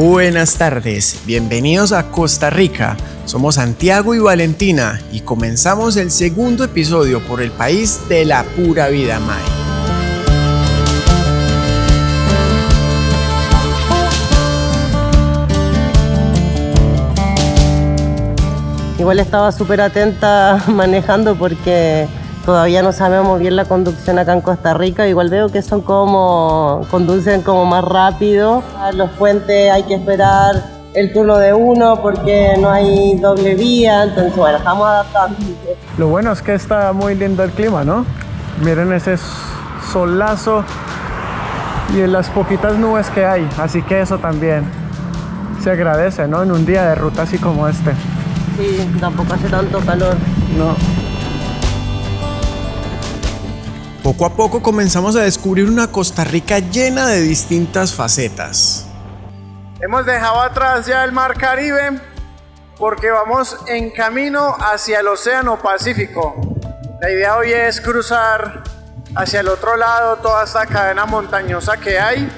Buenas tardes, bienvenidos a Costa Rica. Somos Santiago y Valentina y comenzamos el segundo episodio por el país de la pura vida May. Igual estaba súper atenta manejando porque todavía no sabemos bien la conducción acá en Costa Rica. Igual veo que conducen como más rápido. A los puentes hay que esperar el turno de uno porque no hay doble vía. Entonces, bueno, estamos adaptando. Lo bueno es que está muy lindo el clima, ¿no? Miren ese solazo y las poquitas nubes que hay. Así que eso también se agradece, ¿no? En un día de ruta así como este. Sí, tampoco hace tanto calor. No. Poco a poco comenzamos a descubrir una Costa Rica llena de distintas facetas. Hemos dejado atrás ya el Mar Caribe porque vamos en camino hacia el Océano Pacífico. La idea hoy es cruzar hacia el otro lado toda esta cadena montañosa que hay.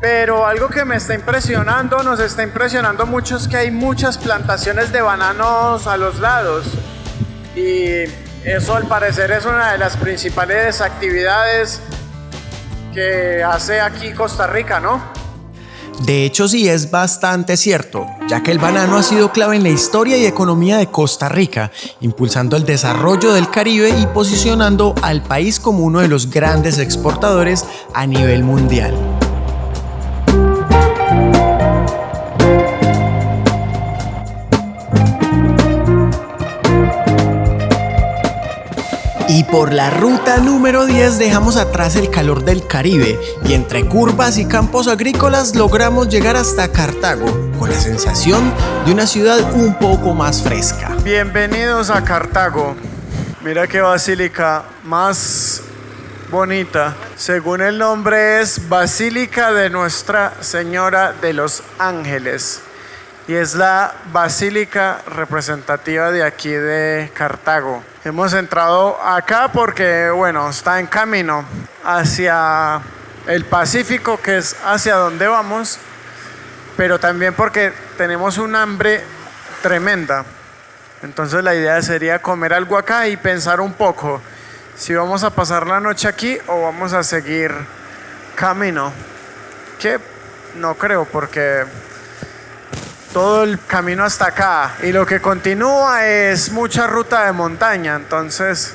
Pero algo que nos está impresionando mucho es que hay muchas plantaciones de bananos a los lados. Y eso al parecer es una de las principales actividades que hace aquí Costa Rica, ¿no? De hecho sí es bastante cierto, ya que el banano ha sido clave en la historia y economía de Costa Rica, impulsando el desarrollo del Caribe y posicionando al país como uno de los grandes exportadores a nivel mundial. Y por la ruta número 10 dejamos atrás el calor del Caribe y entre curvas y campos agrícolas logramos llegar hasta Cartago, con la sensación de una ciudad un poco más fresca. Bienvenidos a Cartago. Mira qué basílica más bonita. Según el nombre es Basílica de Nuestra Señora de los Ángeles. Y es la basílica representativa de aquí de Cartago. Hemos entrado acá porque, bueno, está en camino hacia el Pacífico, que es hacia donde vamos, pero también porque tenemos un hambre tremenda. Entonces la idea sería comer algo acá y pensar un poco si vamos a pasar la noche aquí o vamos a seguir camino. Que no creo, porque todo el camino hasta acá y lo que continúa es mucha ruta de montaña, entonces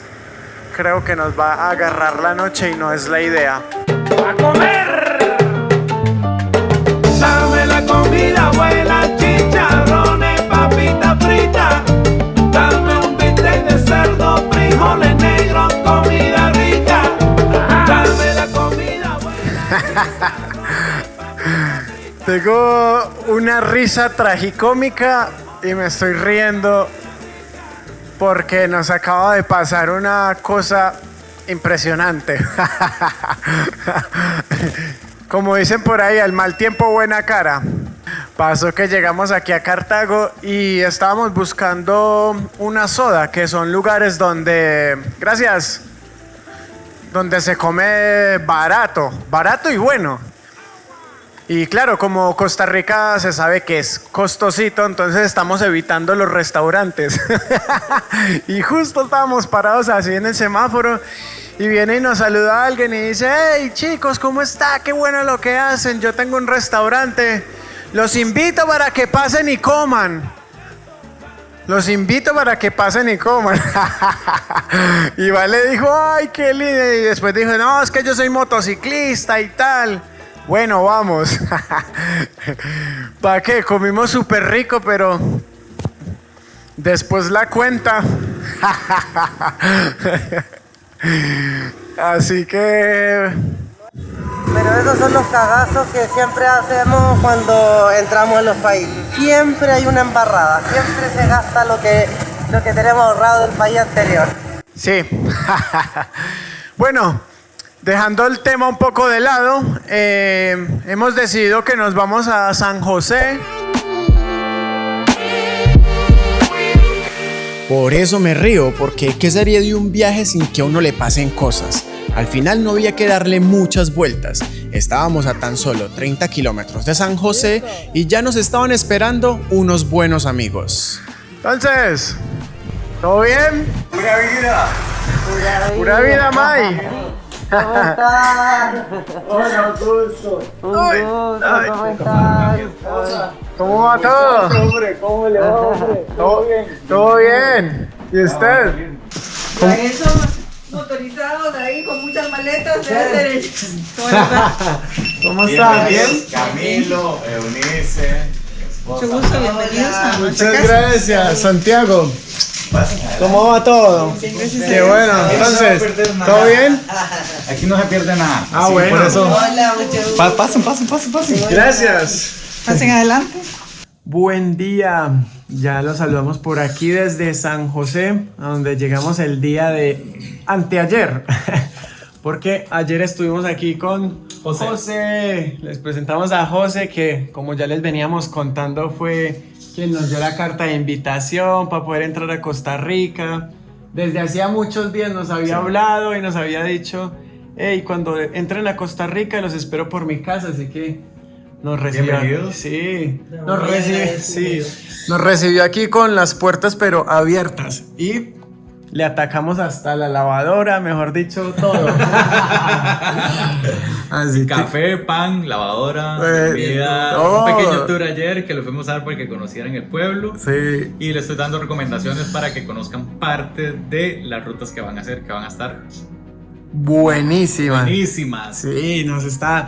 creo que nos va a agarrar la noche y no es la idea. ¡A comer! Dame la comida buena, chicharrones, papita frita. Dame un bistec de cerdo, frijoles negros, comida rica. Dame la comida buena. Tengo una risa tragicómica y me estoy riendo porque nos acaba de pasar una cosa impresionante. Como dicen por ahí, al mal tiempo buena cara. Pasó que llegamos aquí a Cartago y estábamos buscando una soda, que son lugares donde, gracias, donde se come barato y bueno. Y claro, como Costa Rica se sabe que es costosito, entonces estamos evitando los restaurantes. Y justo estábamos parados así en el semáforo y viene y nos saluda alguien y dice: hey chicos, ¿cómo está? Qué bueno lo que hacen, yo tengo un restaurante, los invito para que pasen y coman. Los invito para que pasen y coman. Y Vale dijo: ay, qué lindo. Y después dijo: no, es que yo soy motociclista y tal. Bueno, vamos. ¿Para qué? Comimos súper rico, pero después la cuenta. Así que... Pero esos son los cagazos que siempre hacemos cuando entramos en los países. Siempre hay una embarrada, siempre se gasta lo que tenemos ahorrado del país anterior. Sí. Bueno, dejando el tema un poco de lado, hemos decidido que nos vamos a San José. Por eso me río, porque ¿qué sería de un viaje sin que a uno le pasen cosas? Al final no había que darle muchas vueltas. Estábamos a tan solo 30 kilómetros de San José y ya nos estaban esperando unos buenos amigos. Entonces, ¿todo bien? Pura vida. Pura vida, May. ¿Cómo estás? Hola, gusto. Un gusto, ¿cómo estás? ¿Cómo va todo? Hombre, ¿cómo le va, hombre? ¿Todo bien? ¿Todo bien? ¿Y usted? Esos motorizados ahí con muchas maletas se hacen. ¿Cómo está? ¿Cómo está? ¿Bien? Camilo, Eunice. Mucho gusto, bienvenidos a nuestra Muchas casa. gracias, Santiago. ¿Cómo va todo? Qué bueno. Entonces, ¿todo bien? Aquí no se pierde nada. Ah, bueno. Por eso. Hola, mucho gusto. Pasen. Gracias. Pasen adelante. Buen día, ya los saludamos por aquí desde San José, a donde llegamos el día de anteayer, porque ayer estuvimos aquí con José. Les presentamos a José, que como ya les veníamos contando fue quien nos dio la carta de invitación para poder entrar a Costa Rica. Desde hacía muchos días nos había hablado y nos había dicho, hey, cuando entren a Costa Rica los espero por mi casa, así que nos recibió. Bienvenidos. Sí, Nos recibió aquí con las puertas pero abiertas. y le atacamos hasta la lavadora, mejor dicho, todo. Así que Café, pan, lavadora, comida, todo. un pequeño tour ayer que lo fuimos a dar para que conocieran el pueblo. Sí. Y le estoy dando recomendaciones para que conozcan parte de las rutas que van a hacer, que van a estar Buenísima. buenísimas. sí, nos está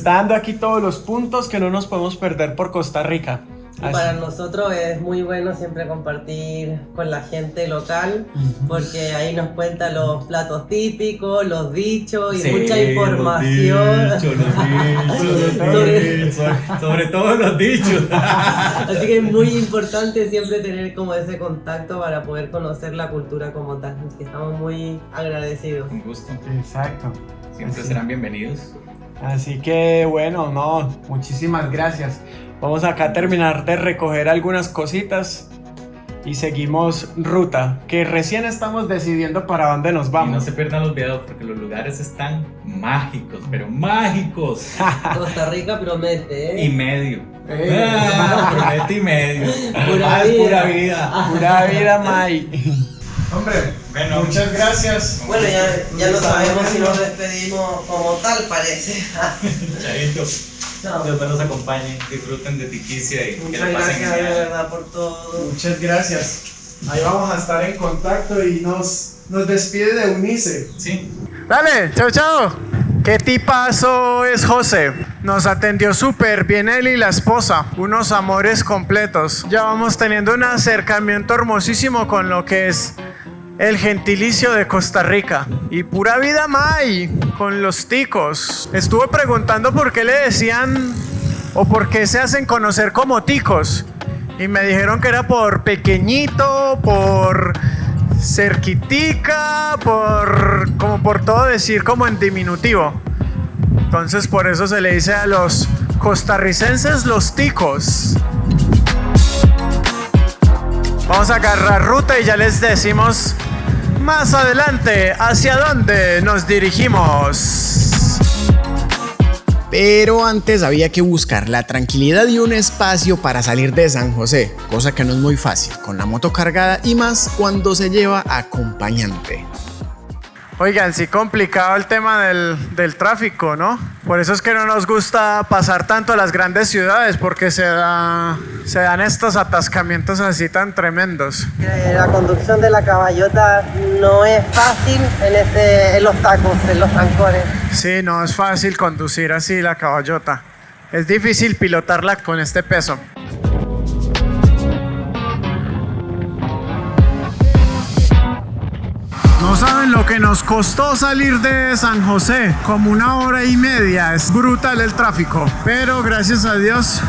dando aquí todos los puntos que no nos podemos perder por Costa Rica. Y para nosotros es muy bueno siempre compartir con la gente local, porque ahí nos cuenta los platos típicos, los dichos y Sí, mucha información. los dichos, sobre todo los dichos. Así que es muy importante siempre tener como ese contacto para poder conocer la cultura como tal. Así que estamos muy agradecidos. Un gusto. Exacto. Siempre Así. serán bienvenidos. Así que bueno, no, muchísimas gracias. Vamos acá a terminar de recoger algunas cositas y seguimos ruta, que recién estamos decidiendo para dónde nos Y no vamos. se pierdan los videos porque los lugares están mágicos, pero mágicos. Costa Rica promete, ¿eh? Y medio. Eh. Promete y medio. Pura Es vida. pura vida. Pura vida, May. Hombre, Bueno. muchas gracias. Bueno, ya no sabemos si nos despedimos como tal, parece. Chaito. Chao. Dios nos acompañe, disfruten de Tiquicia y que Muchas le pasen gracias de genial. verdad por todo. Muchas gracias. Ahí vamos a estar en contacto y nos despide de Eunice. Sí. Dale, chao, chao. Qué tipazo es José. Nos atendió súper bien él y la esposa. Unos amores completos. Ya vamos teniendo un acercamiento hermosísimo con lo que es el gentilicio de Costa Rica. Y pura vida, May, con los ticos. Estuve preguntando por qué le decían o por qué se hacen conocer como ticos. Y me dijeron que era por pequeñito, por cerquitica, como por todo decir como en diminutivo. Entonces por eso se le dice a los costarricenses los ticos. Vamos a agarrar ruta y ya les decimos más adelante hacia dónde nos dirigimos. Pero antes había que buscar la tranquilidad y un espacio para salir de San José, cosa que no es muy fácil con la moto cargada y más cuando se lleva acompañante. Oigan, sí complicado el tema del tráfico, ¿no? Por eso es que no nos gusta pasar tanto a las grandes ciudades, porque se dan estos atascamientos así tan tremendos. La conducción de la caballota no es fácil en los tacos, en los trancones. Sí, no es fácil conducir así la caballota. Es difícil pilotarla con este peso. No saben lo que nos costó salir de San José, como 1 hora y media. Es brutal el tráfico, pero gracias a Dios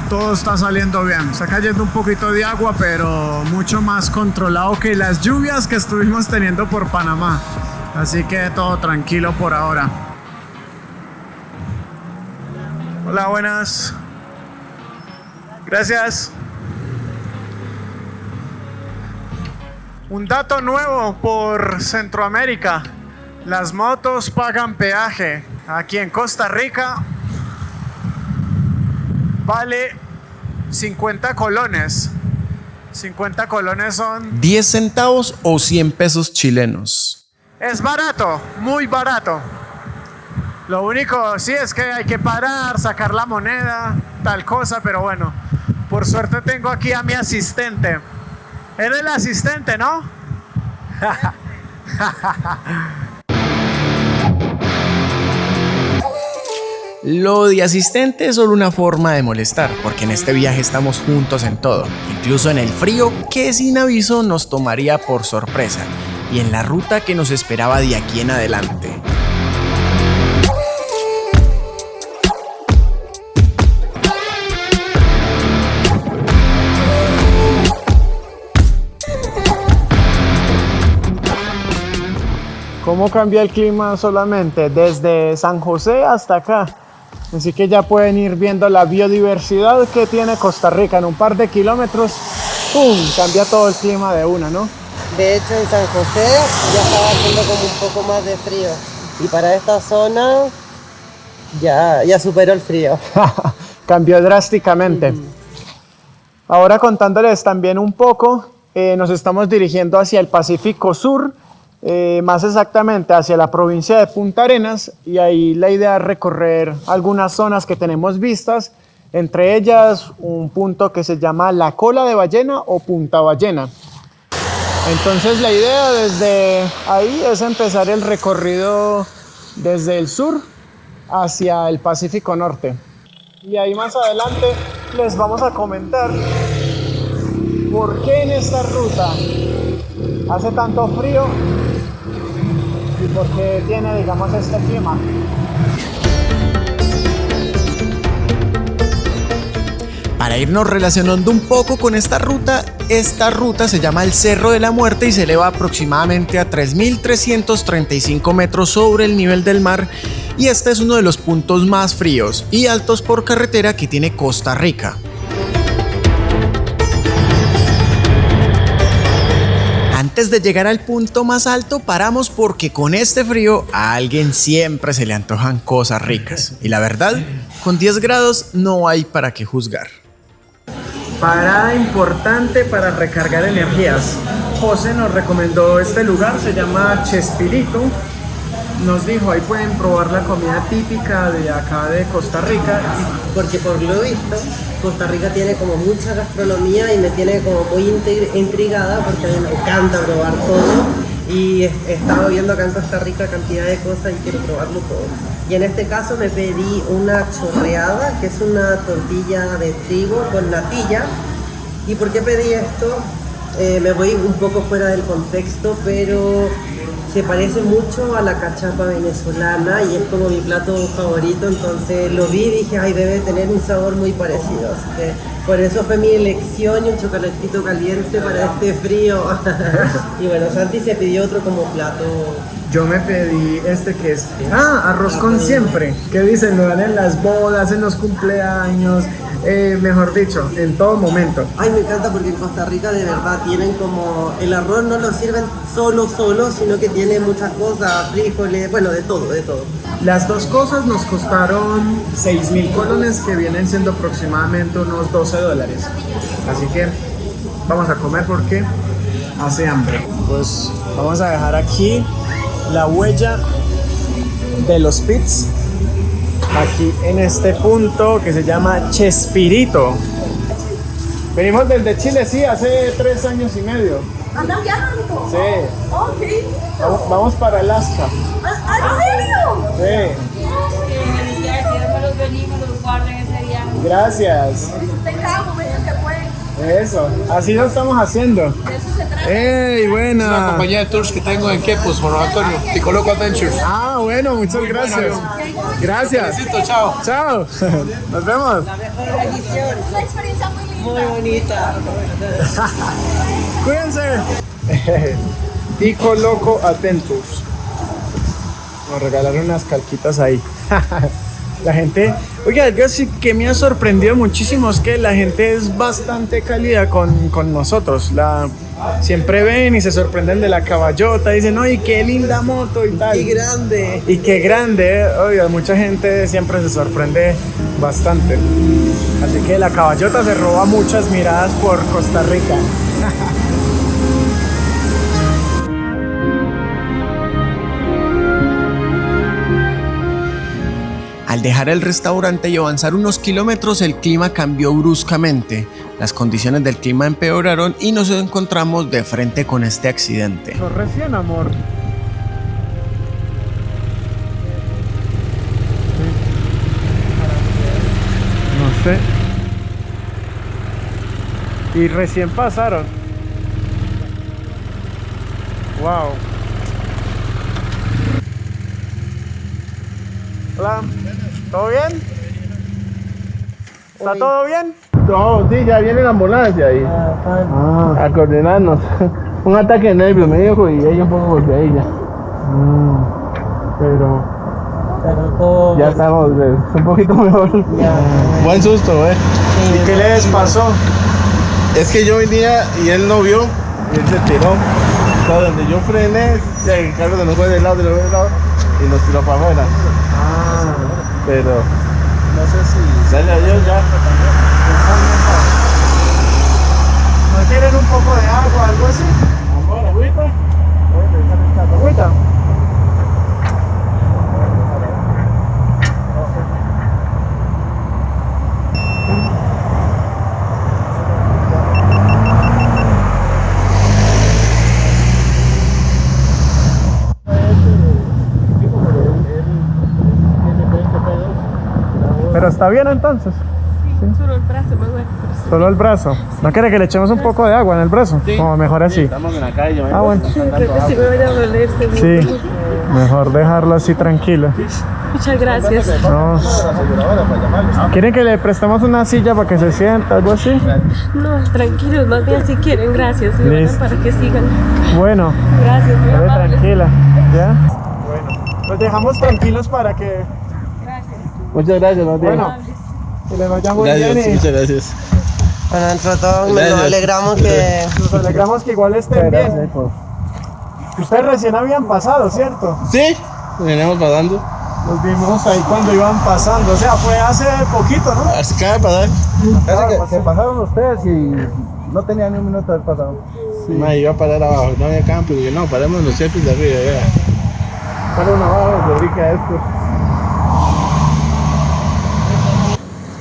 todo está saliendo bien. Está cayendo un poquito de agua, pero mucho más controlado que las lluvias que estuvimos teniendo por Panamá. Así que todo tranquilo por ahora. Hola, buenas. Gracias. Un dato nuevo por Centroamérica. Las motos pagan peaje. aquí en Costa Rica vale 50 colones. 50 colones son... 10 centavos o 100 pesos chilenos. Es barato, muy barato. Lo único sí es que hay que parar, sacar la moneda, tal cosa, pero bueno, por suerte tengo aquí a mi asistente. Eres el asistente, ¿no? Lo de asistente es solo una forma de molestar, porque en este viaje estamos juntos en todo, incluso en el frío que sin aviso nos tomaría por sorpresa, y en la ruta que nos esperaba de aquí en adelante. ¿Cómo cambia el clima solamente desde San José hasta acá? Así que ya pueden ir viendo la biodiversidad que tiene Costa Rica. En un par de kilómetros, ¡pum!, cambia todo el clima de una, ¿no? De hecho, en San José ya estaba haciendo como un poco más de frío. Y para esta zona ya superó el frío. Cambió drásticamente. Ahora contándoles también un poco, nos estamos dirigiendo hacia el Pacífico Sur, más exactamente hacia la provincia de Punta Arenas, y ahí la idea es recorrer algunas zonas que tenemos vistas, entre ellas un punto que se llama La Cola de Ballena o Punta Ballena. Entonces la idea desde ahí es empezar el recorrido desde el sur hacia el Pacífico Norte. Y ahí más adelante les vamos a comentar por qué en esta ruta hace tanto frío y por qué tiene, digamos, este clima. Para irnos relacionando un poco con esta ruta se llama el Cerro de la Muerte y se eleva aproximadamente a 3.335 metros sobre el nivel del mar, y este es uno de los puntos más fríos y altos por carretera que tiene Costa Rica. Antes de llegar al punto más alto paramos porque con este frío a alguien siempre se le antojan cosas ricas, y la verdad, con 10 grados no hay para qué juzgar. Parada importante para recargar energías. José nos recomendó este lugar, se llama Chespirito. Nos dijo, ahí pueden probar la comida típica de acá de Costa Rica. Porque por lo visto, Costa Rica tiene como mucha gastronomía y me tiene como muy intrigada porque a mí me encanta probar todo. Y he estado viendo acá en Costa Rica cantidad de cosas y quiero probarlo todo. Y en este caso me pedí una chorreada, que es una tortilla de trigo con natilla. ¿Y por qué pedí esto? Me voy un poco fuera del contexto, pero se parece mucho a la cachapa venezolana y es como mi plato favorito, entonces lo vi y dije, ay, debe tener un sabor muy parecido, así que por eso fue mi elección, y un chocolatito caliente para este frío. Y bueno, Santi se pidió otro como plato. Yo me pedí este que es arroz con siempre, que dicen, lo dan en las bodas, en los cumpleaños, mejor dicho, en todo momento. Ay, me encanta porque en Costa Rica de verdad tienen como, el arroz no lo sirven solo, sino que tiene muchas cosas, frijoles, bueno, de todo. Las dos cosas nos costaron 6.000 colones, que vienen siendo aproximadamente unos $12. Así que vamos a comer porque hace hambre. Pues vamos a dejar aquí la huella de los pits, aquí en este punto que se llama Chespirito. Venimos desde Chile, sí, hace 3 años y medio. ¿Andan viajando? Sí. Ok. Vamos para Alaska. ¿En serio? Sí. Dios me los bendiga y me los guarde en ese viaje. Gracias. Te cago, me dijo que pueden. Eso, así lo estamos haciendo. De eso se trata. ¡Ey, buena! Es una compañía de tours que tengo en Quepos, Juan Antonio, Ticoloco Adventures. Ah, bueno, muchas gracias. Gracias. Besito, chao. Chao. Nos vemos. Una experiencia muy linda. Muy bonita. Cuídense. Ticoloco Adventures. Nos regalaron unas calquitas ahí. La gente Oiga, algo así que me ha sorprendido muchísimo es que la gente es bastante cálida con nosotros. Siempre ven y se sorprenden de la caballota, dicen, ¡ay, qué linda moto! Y tal. ¡Qué grande! Y qué grande, oiga, mucha gente siempre se sorprende bastante. Así que la caballota se roba muchas miradas por Costa Rica. Al dejar el restaurante y avanzar unos kilómetros, el clima cambió bruscamente. Las condiciones del clima empeoraron y nos encontramos de frente con este accidente. Recién, amor. No sé. Y recién pasaron. Wow. Hola. ¿Todo bien? ¿Está todo bien? No, sí, ya viene la ambulancia ahí. A coordinarnos. Un ataque de nervios me dijo y ella un poco golpeadilla. Pero todo... Ya estamos un poquito mejor. Buen susto, ¿Y qué les pasó? Es que yo venía y él no vio y él se tiró. Entonces, donde yo frené, el carro se nos fue de lado y nos tiró para afuera. Pero no sé si sale a Dios ya. ¿No quieren un poco de agua, algo así? Amor, agüita. ¿Agüita? Pero está bien entonces. Sí, solo el brazo me duele. Solo el brazo. ¿No quiere que le echemos un poco de agua en el brazo? Sí. Como mejor así. Estamos en la calle. Bueno. Sí, creo que sí me vaya a doler este Sí, mejor dejarlo así tranquilo. Muchas gracias. No. ¿Quieren que le prestemos una silla para que se sienta, algo así? No, tranquilos, más bien si quieren, gracias. Listo. Para que sigan. Bueno, Gracias, muy quede amables. tranquila. ¿Ya? Bueno, los dejamos tranquilos para que... Muchas gracias, Martín. Bueno, que les vaya muy Gracias, bien. muchas gracias. Bueno, entre todos nos Gracias. alegramos que... Nos alegramos que igual estén bien. Ustedes recién habían pasado, ¿cierto? Sí, venimos pasando. Los vimos ahí cuando iban pasando, o sea, fue hace poquito, ¿no? Acaba de pasar. Casi que pasaron ustedes y no tenía ni un minuto de pasado. Sí. Iba a parar abajo, no había campo. Y dije, no, paremos en los chefs de arriba. Ya. Para uno abajo, se brinca esto.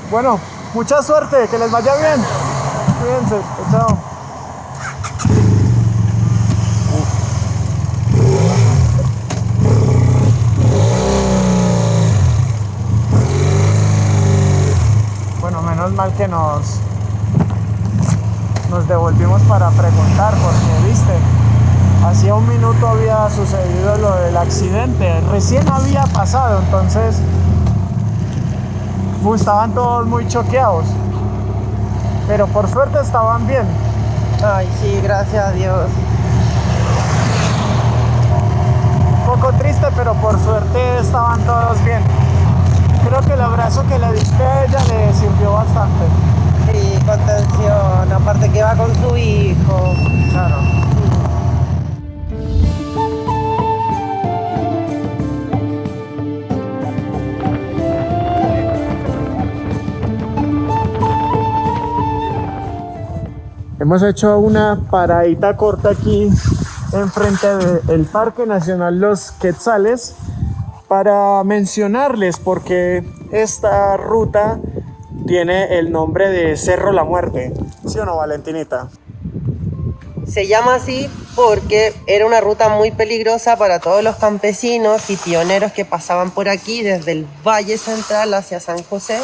Bueno, mucha suerte, que les vaya bien. Cuídense, chao. Bueno, menos mal que nos devolvimos para preguntar, porque viste, hacía un minuto había sucedido lo del accidente, recién había pasado, entonces estaban todos muy choqueados, pero por suerte estaban bien. Ay, sí, gracias a Dios. Un poco triste, pero por suerte estaban todos bien. Creo que el abrazo que le diste a ella le sirvió bastante. Sí, contención, aparte que va con su hijo. Claro. Hemos hecho una paradita corta aquí enfrente del Parque Nacional Los Quetzales para mencionarles porque esta ruta tiene el nombre de Cerro La Muerte. ¿Sí o no, Valentinita? Se llama así porque era una ruta muy peligrosa para todos los campesinos y pioneros que pasaban por aquí desde el Valle Central hacia San José,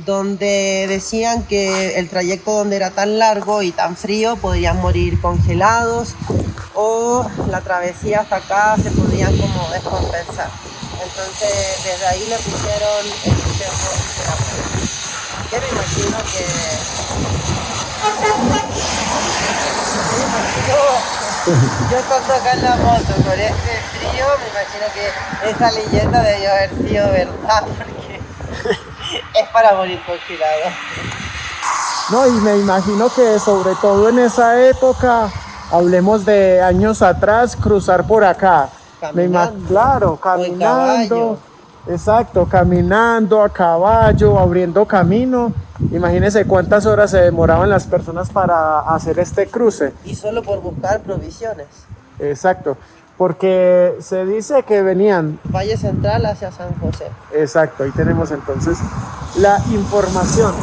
donde decían que el trayecto donde era tan largo y tan frío podían morir congelados o la travesía hasta acá se podían como descompensar. Entonces desde ahí le pusieron el Cerro de la Muerte. Que me imagino que... Yo estando acá en la moto con este frío, me imagino que esa leyenda debió haber sido verdad, porque Es para morir congelado. No, y me imagino que sobre todo en esa época, hablemos de años atrás, cruzar por acá. Caminando. Claro, caminando. Exacto, caminando a caballo, abriendo camino. Imagínense cuántas horas se demoraban las personas para hacer este cruce. Y solo por buscar provisiones. Exacto, porque se dice que venían. Valle Central hacia San José. Exacto, ahí tenemos entonces la información.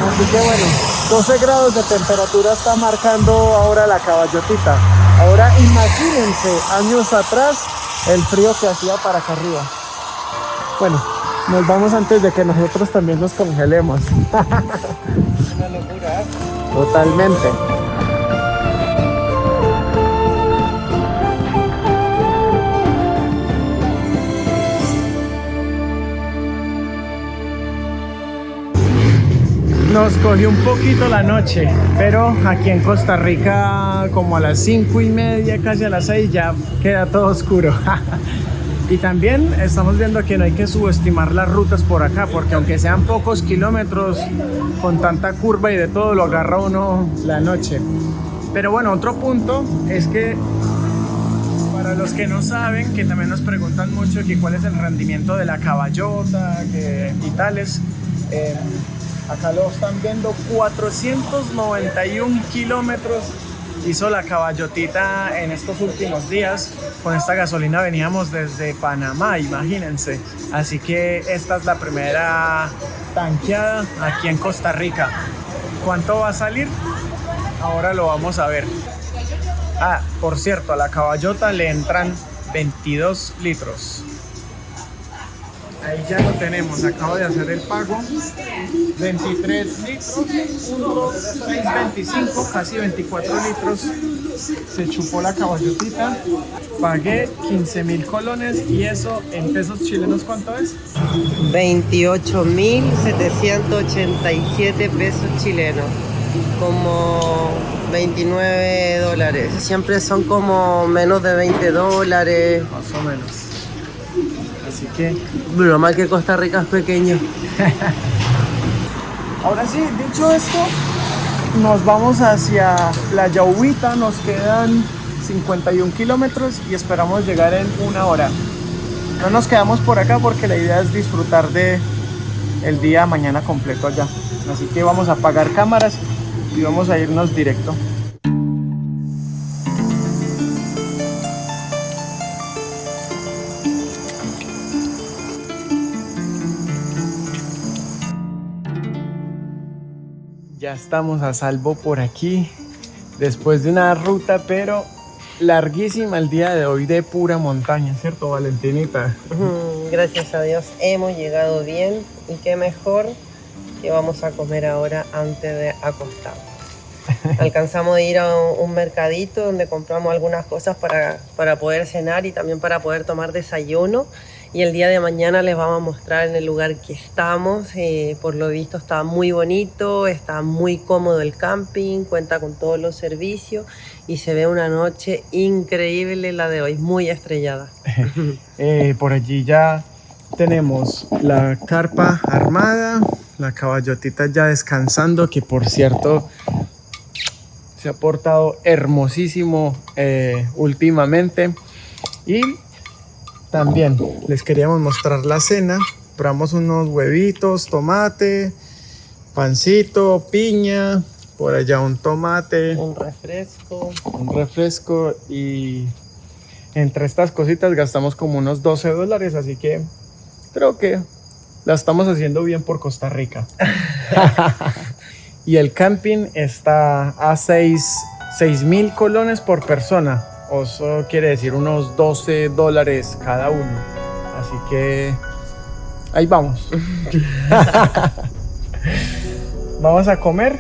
Así que bueno, 12 grados de temperatura está marcando ahora la Caballotita. Ahora imagínense años atrás el frío que hacía para acá arriba. Bueno, nos vamos antes de que nosotros también nos congelemos. Una locura, ¿eh? Totalmente. Nos cogió un poquito la noche, pero aquí en Costa Rica como a las 5:30, casi a las 6 ya queda todo oscuro. Y también estamos viendo que no hay que subestimar las rutas por acá, porque aunque sean pocos kilómetros, con tanta curva y de todo lo agarra uno la noche. Pero bueno, otro punto es que para los que no saben, que también nos preguntan mucho que cuál es el rendimiento de la caballota y tales, acá lo están viendo, 491 kilómetros hizo la caballotita en estos últimos días. Con esta gasolina veníamos desde Panamá, imagínense. Así que esta es la primera tanqueada aquí en Costa Rica. ¿Cuánto va a salir? Ahora lo vamos a ver. Ah, por cierto, a la caballota le entran 22 litros. Ahí ya lo tenemos, acabo de hacer el pago. 23 litros, 6.25, casi 24 litros. Se chupó la caballotita. Pagué 15.000 colones y eso en pesos chilenos, ¿cuánto es? 28.787 pesos chilenos. Como 29 dólares. Siempre son como menos de 20 dólares. Más o menos. Así que... Lo mal que Costa Rica es pequeño. Ahora sí, dicho esto, nos vamos hacia Playa Uvita. Nos quedan 51 kilómetros y esperamos llegar en 1 hora. No nos quedamos por acá porque la idea es disfrutar de el día mañana completo allá. Así que vamos a apagar cámaras y vamos a irnos directo. Ya estamos a salvo por aquí, después de una ruta pero larguísima el día de hoy de pura montaña, ¿cierto, Valentinita? Gracias a Dios hemos llegado bien y qué mejor que vamos a comer ahora antes de acostarnos. Alcanzamos a ir a un mercadito donde compramos algunas cosas para poder cenar y también para poder tomar desayuno. Y el día de mañana les vamos a mostrar en el lugar que estamos. Por lo visto está muy bonito, está muy cómodo el camping, cuenta con todos los servicios y se ve una noche increíble la de hoy, muy estrellada. Por allí ya tenemos la carpa armada, la caballotita ya descansando, que por cierto se ha portado hermosísimo últimamente. Y también les queríamos mostrar la cena. Compramos unos huevitos, tomate, pancito, piña, por allá un tomate, un refresco y entre estas cositas gastamos como unos 12 dólares, así que creo que la estamos haciendo bien por Costa Rica. Y el camping está a 6.000 colones por persona. Eso quiere decir unos 12 dólares cada uno. Así que ahí vamos. Vamos a comer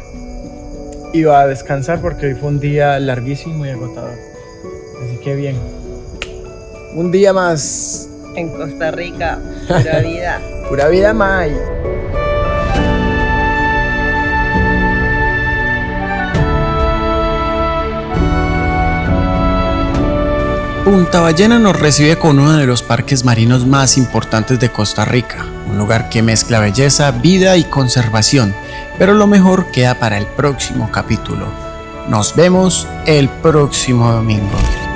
y a descansar porque hoy fue un día larguísimo y agotador. Así que bien. Un día más. En Costa Rica, pura vida. Pura vida, May. Punta Ballena nos recibe con uno de los parques marinos más importantes de Costa Rica, un lugar que mezcla belleza, vida y conservación, pero lo mejor queda para el próximo capítulo. Nos vemos el próximo domingo.